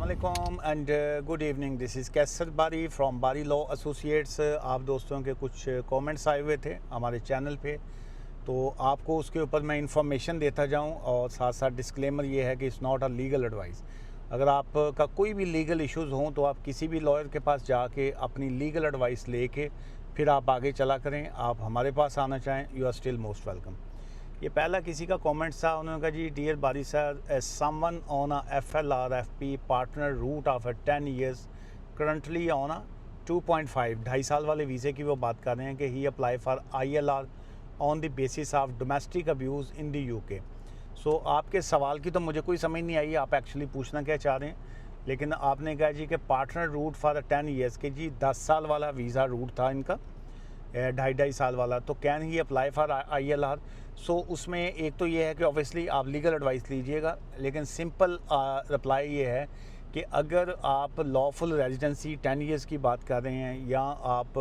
अस्सलामुअलैकुम and good evening. This is Qaiser Bari from बारी law associates. आप दोस्तों के कुछ कमेंट्स आए हुए थे हमारे चैनल पे, तो आपको उसके ऊपर मैं इंफॉर्मेशन देता जाऊं और साथ साथ डिस्क्लेमर ये है कि it's not a legal advice. अगर आपका कोई भी लीगल इश्यूज़ हों तो आप किसी भी लॉयर के पास जाके अपनी लीगल एडवाइस लेके फिर आप आगे चला करें। आप हमारे पास आना चाहें, you are still most welcome. ये पहला किसी का कमेंट था, उन्होंने कहा जी dear Bari sir, someone on a FLRFP partner route of 10 years currently on a 2.5 2.5 साल वाले वीज़े की वो बात कर रहे हैं कि he apply for ILR on the basis of domestic abuse in the UK। So आपके सवाल की तो मुझे कोई समझ नहीं आई, आप एक्चुअली पूछना क्या चाह रहे हैं। लेकिन आपने कहा जी कि पार्टनर रूट फॉर 10 years के जी 10 साल वाला वीज़ा रूट था इनका, 2.5 साल वाला, तो can he apply for ILR। सो उसमें एक तो ये है कि ऑब्वियसली आप लीगल एडवाइस लीजिएगा, लेकिन सिंपल रिप्लाई ये है कि अगर आप लॉफुल रेजिडेंसी 10 years की बात कर रहे हैं या आप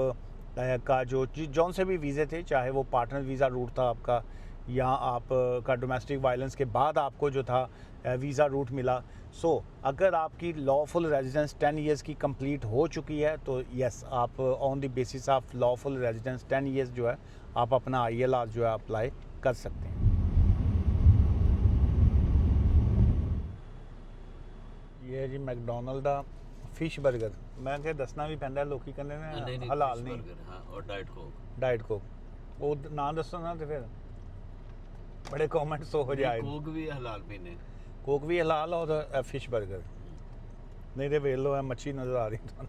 का जो जौन से भी वीज़े थे, चाहे वो पार्टनर वीज़ा रूट था आपका या आप का डोमेस्टिक वायलेंस के बाद आपको जो था वीज़ा रूट मिला। सो अगर आपकी लॉफुल रेजिडेंस 10 years की कंप्लीट हो चुकी है तो यस, आप on the basis of lawful residence 10 years जो है आप अपना ILR जो है अप्लाई कर सकते हैं। ये जी मैकडोनल्ड दा फिश बर्गर, मैं क्या दसना भी पैंदा लोकी कहंदे ने हलाल नहीं, हाँ, और डाइट कोक वो ना दसो ना तो फिर बड़े कमेंट्स हो जाए। कोक भी हलाल पीने, कोक भी हलाल और फिश बर्गर नहीं तो वेल लो है, मच्छी नज़र आ रही तो।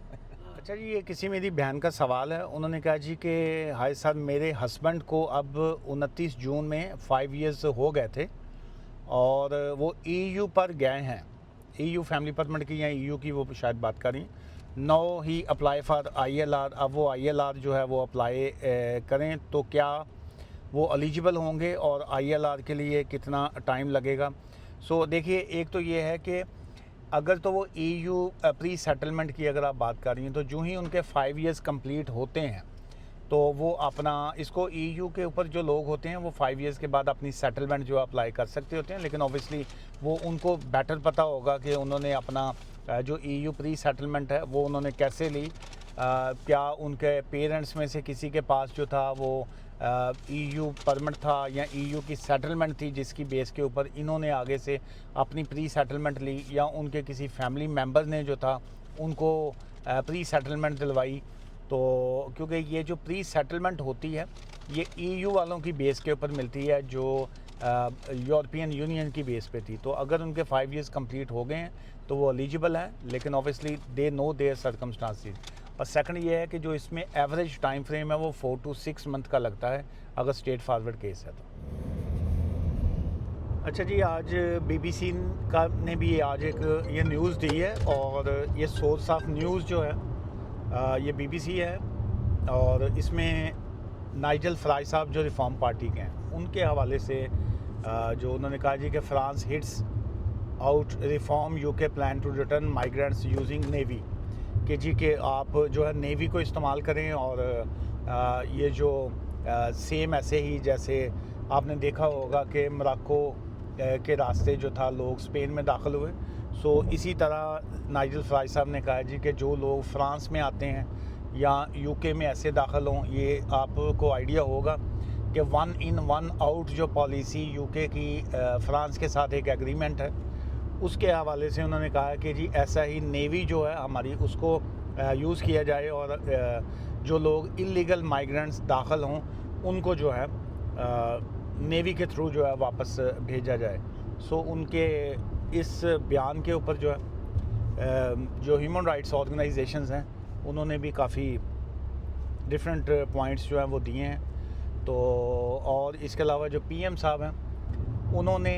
अच्छा जी, ये किसी मेरी बहन का सवाल है। उन्होंने कहा जी कि हाय सर, मेरे हस्बैंड को अब 29 जून में 5 years हो गए थे और वो EU पर गए हैं, EU फैमिली परमिट की या EU की वो शायद बात करें। No he apply for ILR। अब वो ILR जो है वो अप्लाई करें तो क्या वो एलिजिबल होंगे और ILR के लिए कितना टाइम लगेगा। सो देखिए, एक तो ये है कि अगर तो वो EU प्री सेटलमेंट की अगर आप बात कर रही हैं तो जो ही उनके 5 years कंप्लीट होते हैं तो वो अपना इसको EU के ऊपर जो लोग होते हैं वो 5 years के बाद अपनी सेटलमेंट जो अप्लाई कर सकते होते हैं। लेकिन ऑब्वियसली वो उनको बेटर पता होगा कि उन्होंने अपना जो EU प्री सेटलमेंट है वो उन्होंने कैसे ली। क्या उनके पेरेंट्स में से किसी के पास जो था वो EU परमिट था या EU की सेटलमेंट थी जिसकी बेस के ऊपर इन्होंने आगे से अपनी प्री सेटलमेंट ली, या उनके किसी फैमिली मेम्बर ने जो था उनको प्री सेटलमेंट दिलवाई। तो क्योंकि ये जो प्री सेटलमेंट होती है ये EU वालों की बेस के ऊपर मिलती है जो यूरोपियन यूनियन की बेस पे थी। तो अगर उनके 5 years कंप्लीट हो गए हैं तो वो एलिजिबल हैं, लेकिन obviously they know their circumstances. और सेकंड ये है कि जो इसमें एवरेज टाइम फ्रेम है वो 4 to 6 month का लगता है अगर स्ट्रेट फॉरवर्ड केस है तो। अच्छा जी, आज BBC का ने भी आज एक ये न्यूज़ दी है और ये सोर्स ऑफ न्यूज़ जो है ये BBC है और इसमें नाइजल फराज साहब जो रिफॉर्म पार्टी के हैं उनके हवाले से जो उन्होंने कहा जी कि France hits out reform UK plan to return migrants using navy, कि जी कि आप जो है नेवी को इस्तेमाल करें और ये जो सेम ऐसे ही जैसे आपने देखा होगा कि मोरक्को के रास्ते जो था लोग स्पेन में दाखिल हुए। सो इसी तरह नाइजल फराज साहब ने कहा जी कि जो लोग फ्रांस में आते हैं या UK में ऐसे दाखिल हों, ये आपको आइडिया होगा कि 1 in 1 out जो पॉलिसी UK की फ्रांस के साथ एक एग्रीमेंट है उसके हवाले से उन्होंने कहा कि जी ऐसा ही नेवी जो है हमारी उसको यूज़ किया जाए और जो लोग इलीगल माइग्रेंट्स दाखिल हों उनको जो है नेवी के थ्रू जो है वापस भेजा जाए। सो उनके इस बयान के ऊपर जो है जो ह्यूमन राइट्स ऑर्गेनाइजेशंस हैं उन्होंने भी काफ़ी डिफरेंट पॉइंट्स जो हैं वो दिए हैं। तो और इसके अलावा जो PM साहब हैं उन्होंने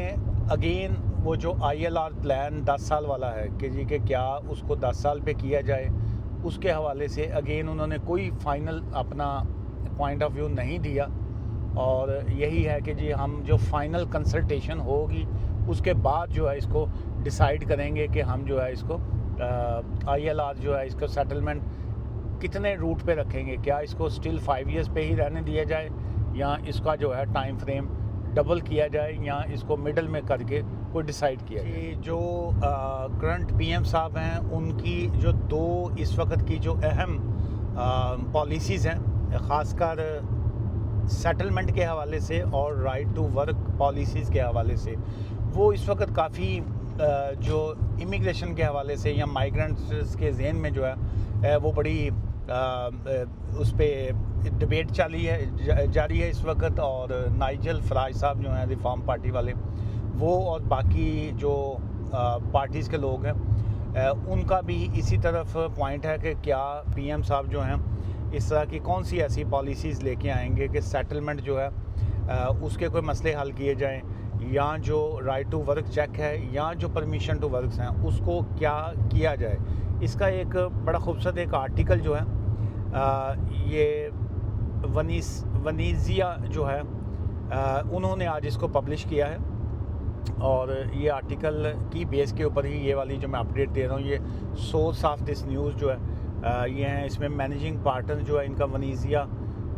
अगेन वो जो ILR प्लान 10 साल वाला है कि जी कि क्या उसको 10 साल पे किया जाए, उसके हवाले से अगेन उन्होंने कोई फाइनल अपना पॉइंट ऑफ व्यू नहीं दिया। और यही है कि जी हम जो फाइनल कंसल्टेशन होगी उसके बाद जो है इसको डिसाइड करेंगे कि हम जो है इसको ILR जो है इसको सेटलमेंट कितने रूट पे रखेंगे, क्या इसको स्टिल 5 years पे ही रहने दिया जाए या इसका जो है टाइम फ्रेम डबल किया जाए या इसको मिडल में करके कोई डिसाइड किया जाए। जो करंट पीएम साहब हैं उनकी जो दो इस वक्त की जो अहम पॉलिसीज़ हैं, ख़ासकर सेटलमेंट के हवाले से और राइट टू वर्क पॉलिसीज़ के हवाले से, वो इस वक्त काफ़ी जो इमिग्रेशन के हवाले से या माइग्रेंट्स के जहन में जो है वो बड़ी उस पर डिबेट जारी है इस वक्त। और नाइजल फराज साहब जो हैं रिफॉर्म पार्टी वाले, वो और बाकी जो पार्टीज़ के लोग हैं उनका भी इसी तरफ पॉइंट है कि क्या पीएम साहब जो हैं इस तरह की कौन सी ऐसी पॉलिसीज़ लेके आएंगे कि सेटलमेंट जो है उसके कोई मसले हल किए जाएं, या जो राइट टू वर्क चेक है या जो परमिशन टू वर्क्स हैं उसको क्या किया जाए। इसका एक बड़ा खूबसूरत एक आर्टिकल जो है ये वनीजिया जो है उन्होंने आज इसको पब्लिश किया है, और ये आर्टिकल की बेस के ऊपर ही ये वाली जो मैं अपडेट दे रहा हूँ, ये सोर्स ऑफ दिस न्यूज़ जो है ये हैं। इसमें मैनेजिंग पार्टनर जो है इनका वनीजिया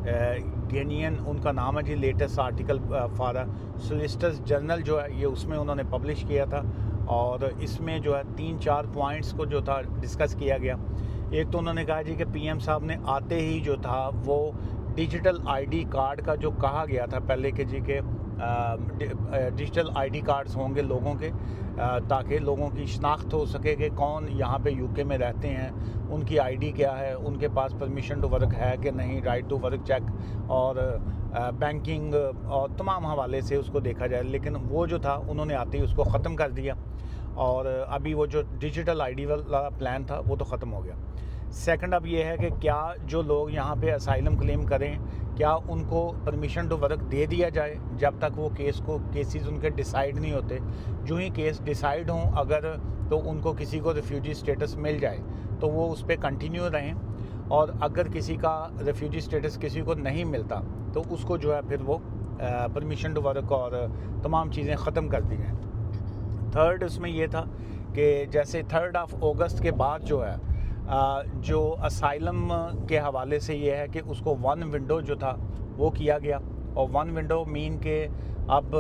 गेनियन उनका नाम है जी। Latest article for solicitor general जो है ये उसमें उन्होंने पब्लिश किया था, और इसमें जो है 3-4 पॉइंट्स को जो था डिस्कस किया गया। एक तो उन्होंने कहा जी कि पीएम साहब ने आते ही जो था वो डिजिटल आईडी कार्ड का जो कहा गया था पहले के जी के डिजिटल आईडी कार्ड्स होंगे लोगों के, ताकि लोगों की शनाख्त हो सके कि कौन यहाँ पे यूके में रहते हैं, उनकी आईडी क्या है, उनके पास परमिशन टू वर्क है कि नहीं, राइट टू वर्क चेक और बैंकिंग और तमाम हवाले से उसको देखा जाए। लेकिन वो जो था उन्होंने आते ही उसको ख़त्म कर दिया, और अभी वो जो डिजिटल आईडी वाला प्लान था वो तो ख़त्म हो गया। सेकंड अब ये है कि क्या जो लोग यहाँ पे असाइलम क्लेम करें, क्या उनको परमिशन टू वर्क दे दिया जाए जब तक वो केसेस उनके डिसाइड नहीं होते। जो ही केस डिसाइड हों अगर, तो उनको किसी को रिफ्यूजी स्टेटस मिल जाए तो वो उस पर कंटिन्यू रहें, और अगर किसी का रिफ्यूजी स्टेटस किसी को नहीं मिलता तो उसको जो है फिर वो परमिशन टू वर्क और तमाम चीज़ें ख़त्म कर दी हैं। थर्ड उसमें ये था कि जैसे 3 अगस्त के बाद जो है जो असाइलम के हवाले से ये है कि उसको 1 विंडो जो था वो किया गया। और 1 विंडो मीन के अब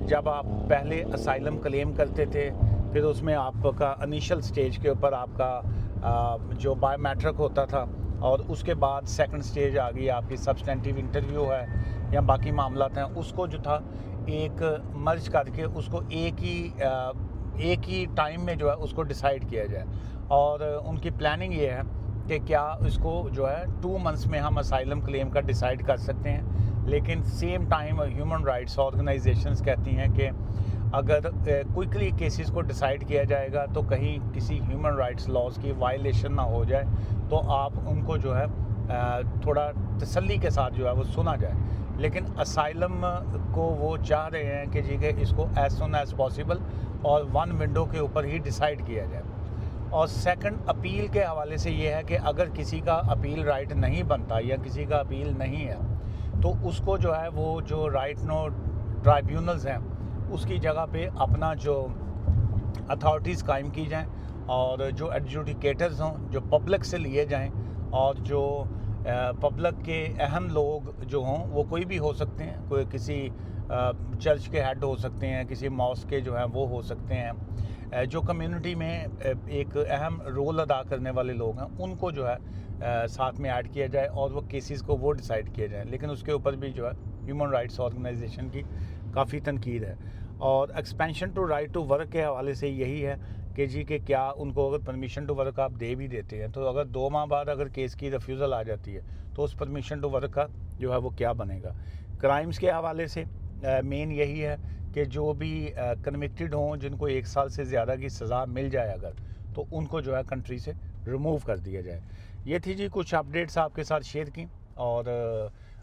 जब आप पहले असाइलम क्लेम करते थे, फिर उसमें आपका इनिशियल स्टेज के ऊपर आपका जो बायोमेट्रिक होता था, और उसके बाद सेकंड स्टेज आ गई आपकी सब्सटेंटिव इंटरव्यू है या बाकी मामलात हैं, उसको जो था एक मर्ज करके उसको एक ही टाइम में जो है उसको डिसाइड किया जाए। और उनकी प्लानिंग ये है कि क्या इसको जो है 2 मंथ्स में हम असाइलम क्लेम का डिसाइड कर सकते हैं। लेकिन same time human rights organisations कहती हैं कि अगर क्विकली केसेस को डिसाइड किया जाएगा तो कहीं किसी ह्यूमन राइट्स लॉज की वायलेशन ना हो जाए, तो आप उनको जो है थोड़ा तसल्ली के साथ जो है वो सुना जाए। लेकिन असाइलम को वो चाह रहे हैं कि जी कि इसको एज सुन एज पॉसिबल और 1 विंडो के ऊपर ही डिसाइड किया जाए। और सेकंड अपील के हवाले से ये है कि अगर किसी का अपील राइट नहीं बनता या किसी का अपील नहीं है, तो उसको जो है वो जो राइट नो ट्राइब्यूनल्स हैं उसकी जगह पे अपना जो अथॉरिटीज़ कायम की जाएं, और जो एडजुडिकेटर्स हों जो पब्लिक से लिए जाएं, और जो पब्लिक के अहम लोग जो हों वो कोई भी हो सकते हैं, कोई किसी चर्च के हेड हो सकते हैं, किसी मॉस्क के जो हैं वो हो सकते हैं, जो कम्युनिटी में एक अहम रोल अदा करने वाले लोग हैं उनको जो है साथ में ऐड किया जाए, और वो केसेस को वो डिसाइड किया जाए। लेकिन उसके ऊपर भी जो है ह्यूमन राइट्स ऑर्गेनाइजेशन की काफ़ी तनकीद है। और expansion to right to work के हवाले से यही है कि जी कि क्या उनको अगर परमिशन टू वर्क आप दे भी देते हैं, तो अगर 2 माह बाद अगर केस की रिफ्यूज़ल आ जाती है तो उस परमिशन टू वर्क का जो है वो क्या बनेगा। क्राइम्स के हवाले से मेन यही है कि जो भी कन्विक्टेड हों, जिनको 1 साल से ज़्यादा की सज़ा मिल जाए अगर, तो उनको जो है कंट्री से रिमूव कर दिया जाए। ये थी जी कुछ अपडेट्स आपके साथ शेयर की। और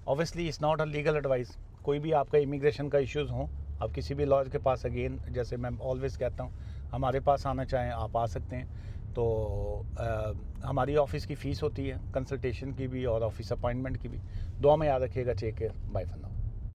obviously it's not a legal advice. कोई भी आपका इमिग्रेशन का इश्यूज़ हों, आप किसी भी लॉयर के पास, अगेन जैसे मैं ऑलवेज़ कहता हूँ, हमारे पास आना चाहें आप आ सकते हैं। तो हमारी ऑफ़िस की फ़ीस होती है कंसल्टेशन की भी और ऑफ़िस अपॉइंटमेंट की भी। दुआ में याद रखिएगा। Take care, bye for now.